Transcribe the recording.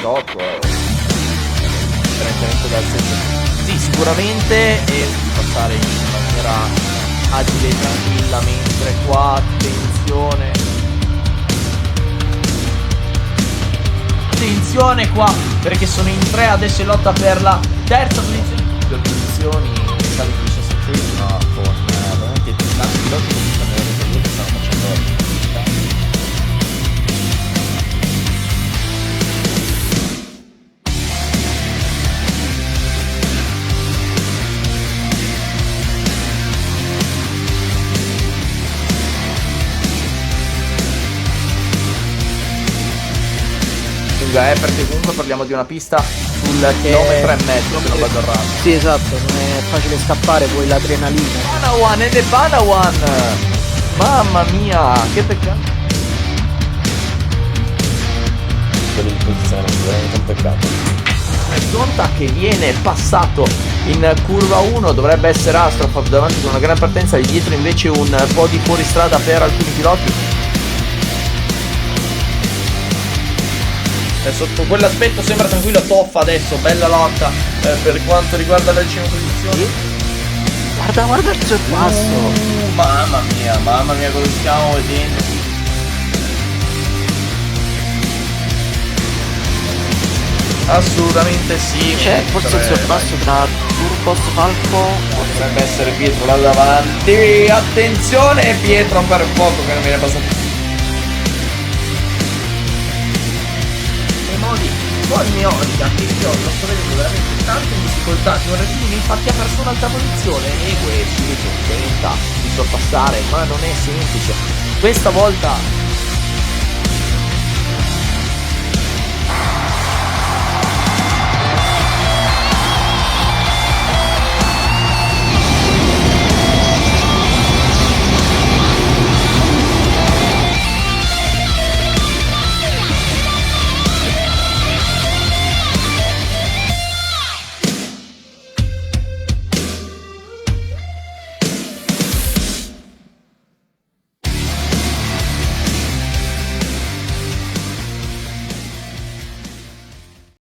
blocco, differentemente dal senso. Sì, sicuramente, e passare in maniera agile e tranquilla, mentre qua attenzione qua, perché sono in 3 adesso in lotta per la terza posizione. Due posizioni, sale in 17esima con veramente tanti piloti che stanno avendo che stanno facendo. Perché comunque parliamo di una pista sul chilometro e mezzo, se non vado errato. Sì, esatto, non è facile scappare, poi l'adrenalina. Panawan e The Panawan! Mamma mia, che peccato! Quello di posizione, veramente un peccato. Zonta che viene passato in curva 1, dovrebbe essere Astrofab davanti con una gran partenza, di dietro invece un po' di fuoristrada per alcuni piloti. Sotto quell'aspetto sembra tranquillo Toffa adesso, bella lotta per quanto riguarda le decime posizioni. Guarda il sorpasso. Mamma mia cosa stiamo vedendo. Assolutamente sì. C'è forse il sorpasso tra Turbos, Falco. Potrebbe essere Pietro là davanti. Attenzione, Pietro per poco che non viene passato. Ogni che io lo sto vedendo veramente tanto in difficoltà, infatti ha perso un'altra posizione e questo tenta di sorpassare, ma non è semplice. Questa volta